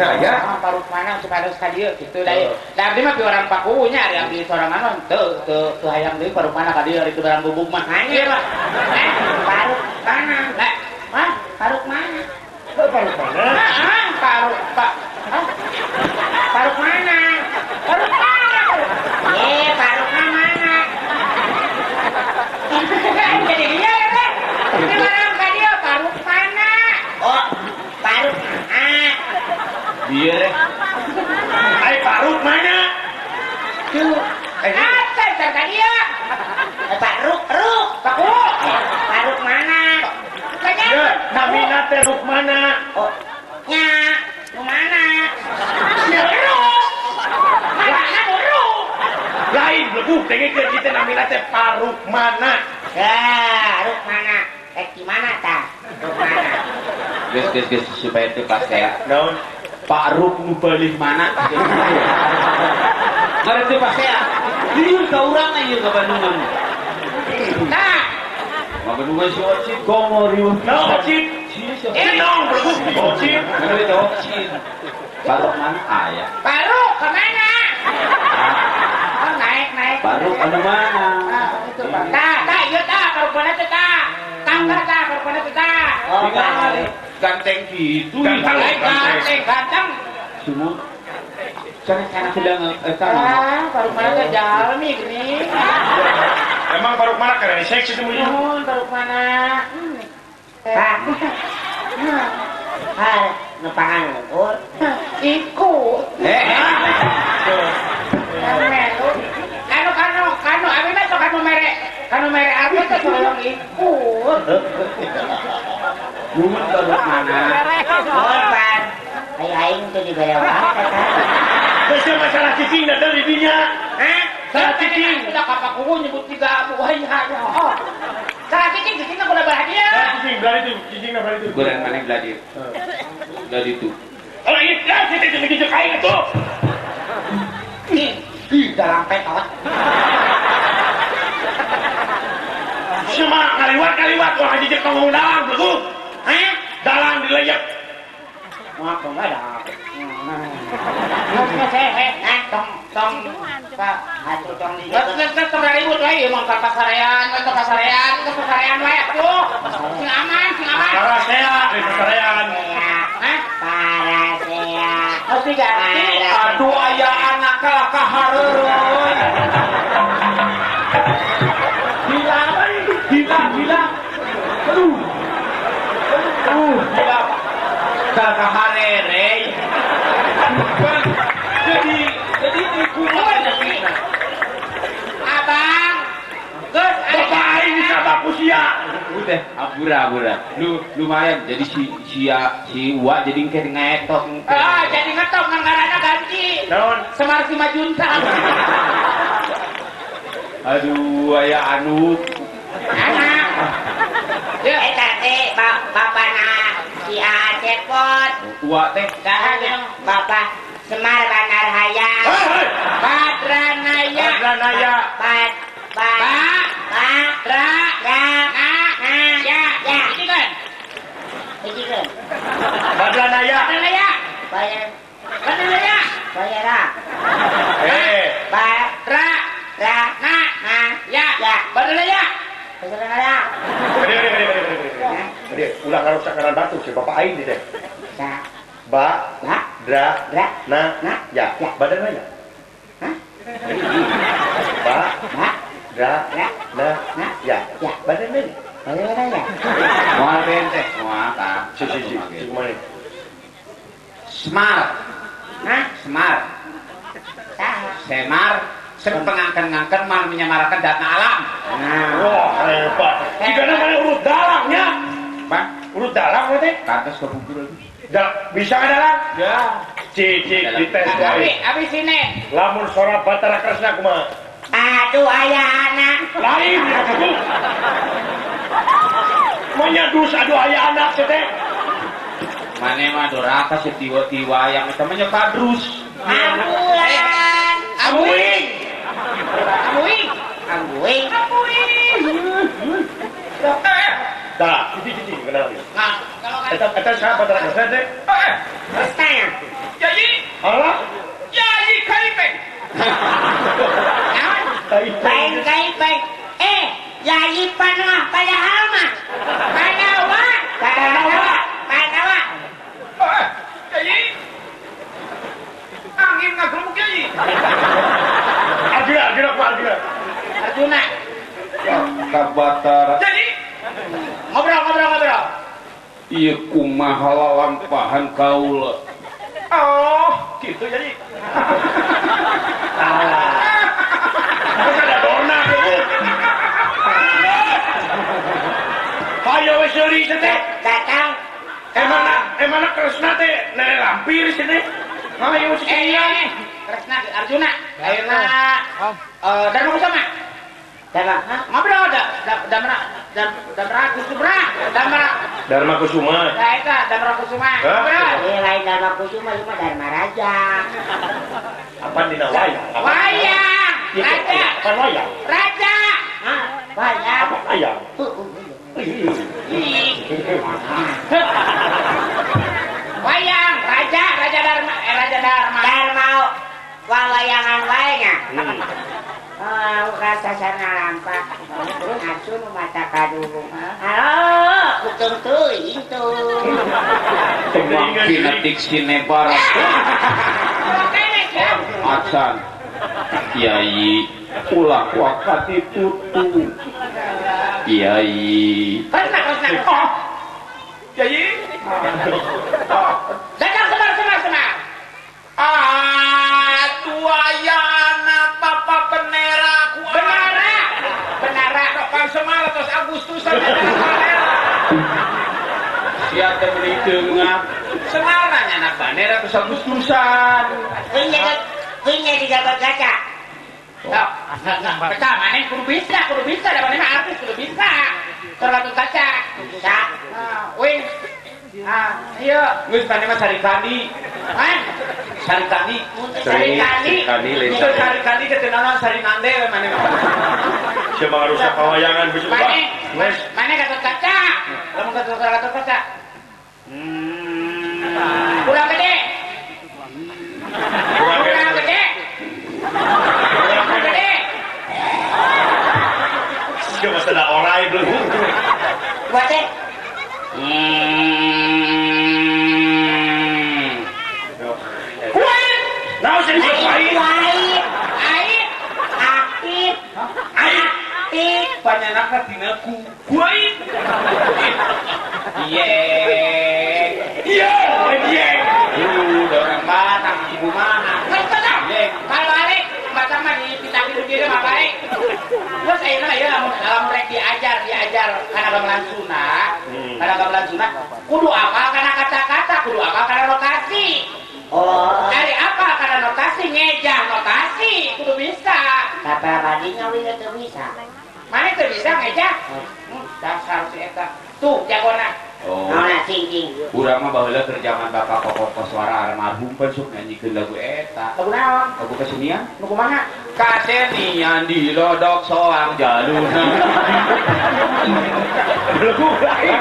Nah ya, parut mana supaya sekali gitu dari abdi mah orang pakunya ari abdi sorangan teu hayang deui parut mana ka dieu itu dalam bubuk mah hanya mah parut mana parut mana parut mana? Parut mana parut mana parut mana jadi dia kan ini barang ka dieu parut mana oh parut Iya. Parut mana? Tuh. Apa dia? Parut. Parut mana? Ya, namina teh ruk mana? Oh. Nya, nu mana? Ruk. Mana ruk? Lain lebuk dengekeun kita namina teh parut mana? Ya, ruk mana? Di mana tah? Ruk mana? Geus supaya teu pasea. Naon? Pak Ruk nu beuleih mana? Mari teu pasea. Ieu ka urang ieu ka Bandungan. Tah. Ka Bandungan si Ocit komo riweuh. Naon Ocit? Naon lebuk Ocit? Ngeri teh Ocit. Pak Ruk mana aya? Parut ke mana? Oh, naik. Pak Ruk anu mana? Itu Pak. Tah, ieu tah, parut mana teh tah? Tangga tah, parut mana teh tah? Oh, ganteng gitu. Ganteng. Semua cara sedang parut mana teh jalmi gini. Emang parut mana karena seksi semuanya? Parut mana? Nepangan ngikut. Ikut. Kanu, abi mah sok kanu mere apa teh tolong ikut. Nuhun parut mana? Nuhun pan. Aing teh dibayawa. Bisa masalah cicing dan dari dinya. Salah cicing. Udah kakak kuku nyebut 3 buah ya. Oh. Salah cicing aku udah bahagia. Salah cicing, berarti itu. Cicing berarti itu. Goreng mana gladi? Gladi itu. Oh ini kan cicing ngejek aing itu. Ih, dalam petot. Cuma kaliwat wah ngejek ngomong dalang betul. Dalang dileyak. Maaf enggak ada. Tong Pak, atuh tong di. Geus ribut we ieu mah pasarean we atuh. Sing aman. Parasea di pasarean. Parasea. Oh, diganti. Aduh aya anak kalah kahareureun. Gila. Aduh. Gila. Kalah kaharere. Jadi dikulan Abang. Geus Bapak aing bisa baku sia. udah abura. Lumayan jadi si Uwa jadi engke ngetok. Jadi ngetok nganggarana ganti. Naon? Semar si Majunta. Aduh aya anu Anak. Ya eta teh bapana si Acepot. Uwa teh Saha Bapak Semar Banar Hayang. Hei. Badranaya. Hijikeun. Badranaya. Bayara. Badranaya. Gede, ulah ngaruh sakaran batu si bapak aing di teh. Ya. Badranaya. Hah? Ya. Badranaya. moal benteh moal ka. Si kumaha? Semar pengangkan-ngangkan mal menyamarakan data alam. Wah, hebat. Jika namanya urut dalangnya. Pak, Urut dalang teh. katos kebubur lagi. Bisa ka dalang? Ya. Cicik dites wae. Abi sini. Lamun sorat Batara Kresna kumaha? Aduh aya anak. Lain ya aku. Menyadus aduh aya anak teh. Mane mah doraka si tiwa-tiwa yang eta mah nya kadrus. Ambulan. Amuing. Dah, cici kenal. Nah, kalau Eta saha Batara Kresna teh? Terus tanya. Iya kumaha lampahan kaula. Oh, gitu jadi. Terus ada dona tuh. Ayo wes deui teh. Datang. Emana Kresna teh nenek lampir sini. Ayo wes Kresna Arjuna. Ayeuna Dharma Kusuma. Ngobrol Dharma Kusuma. Nah, eta Dharma Kusuma. Ngobrol. Lain Dharma Kusuma cuma Dharma Raja. Apa dina wayang? Wayang. Raja. Apa wayang? Raja. Ah, banyak. Apa wayang? Wayang. Raja Dharma. Raja Dharma. Dharma wawayangan wayangnya. Rasa sana lampak. Asun mata kadulu. Halo, kutung teuing tuh. Temang kinetik sinebar. Acan. Kiai ulah wakati putu. Kiai. Kresna. Kiai. Datang semar. Tuayana papa benera ku Benara. kapan semar terus Agustusan siap teh beli tengah senaranya anak benera terus Agustusan Punya di Gatot Kaca. Pecah maneh kudu bisa da maneh mah artis kudu bisa. Terlalu kaca. Bisa. Wing. Ieu geus maneh mah sarikandi sarikandi sarikandi ketenanan sarinande we maneh mah Siapa ngarusak pawayangan besok Pak? maneh Gatot Kaca. Lamun Gatot Kaca. Kurang gede. Kurang gede. Siapa sedang orai belum? Buat deh. Nah, usah disesuaiin. Air. Aktif. Aktif. panyanakna tina ku kuain iya udah orang Batak ibu mana balik baca mah di pitang itu dia mah baik. Terus ayeuna ya lamun rek diajar kana gamelan Sunda, kudu apal kana kata-kata, kudu apal kana notasi. Oh, Dari apa kana notasi ngejah notasi, kudu bisa. tapi abadinya udah tuh bisa. Mana teu bisa ngejah? Dasar si eta. Tuh jagona. oh Nah, singking. urang mah baheula keur zaman bapak pokok koswara almarhum pun sok nyanyiikeun lagu eta Lagu naon? lagu kesenian Nu kumaha? kasenian di lodok soang jaluna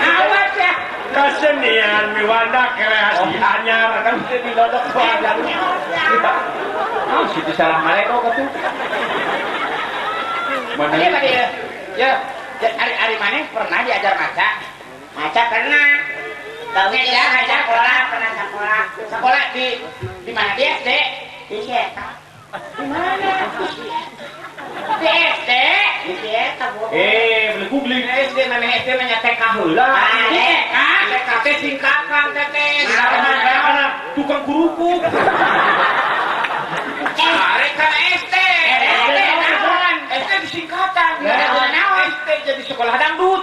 Awas ya. Kesenian miwanda kreasi anyar kan kan di lodok soang jaluna ah situ salah maleko katuh mana Iya tadi ya. Ya ari maneh pernah diajar maca. Maca pernah. Tahunya Ya, dia sekolah. pernah sekolah. Sekolah di mana di SD? Di Seta. Di mana? Di SD. Di Seta, Bu. beli googling SD mana SD nanya TK heula Di TK. TK teh singkatan teteh. anak tukang kerupuk arek kan SD SD naon? SD disingkatan Naon? SD jadi sekolah dangdut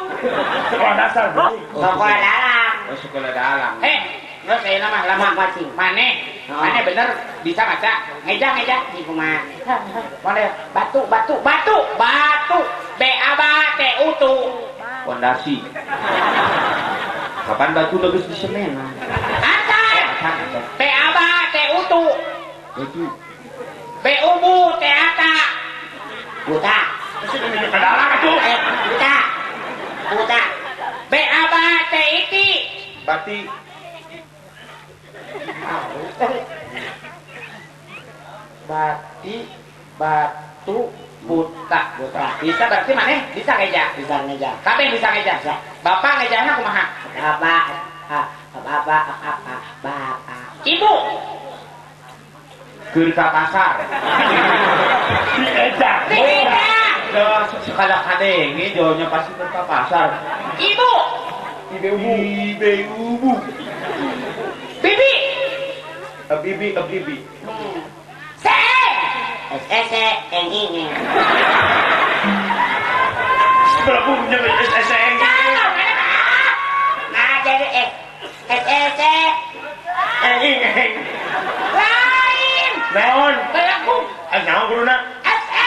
sekolah dasar bro. Sekolah dalam. oh sekolah dalam Nggak saya nama lama Macing. Maneh bener bisa maca ngejah Di kumaha? Mana batu B-A-B-A-T utu fondasi kapan batu bagus di semen atas B-A-B-A-T utu itu B-U-B T-A-T Buta. Terus ini minyak ke dalam itu. Buta. Buta. B-A-B-A-T iti bati batu buta bisa berarti maneh bisa ngejah Bisa ngejak. kabeh bisa ngejah bapak ngejahna kumaha Bapak. ibu keur ka pasar Diejak. ngejah sekala kadenge jauhnya pasti keur ka pasar ibu Ibe ubu. Bibi. Bibi. Se. ini. Berapa punya SSN? Nah, jadi Eng. Lain. Naon? Kayak aku. Naon guruna?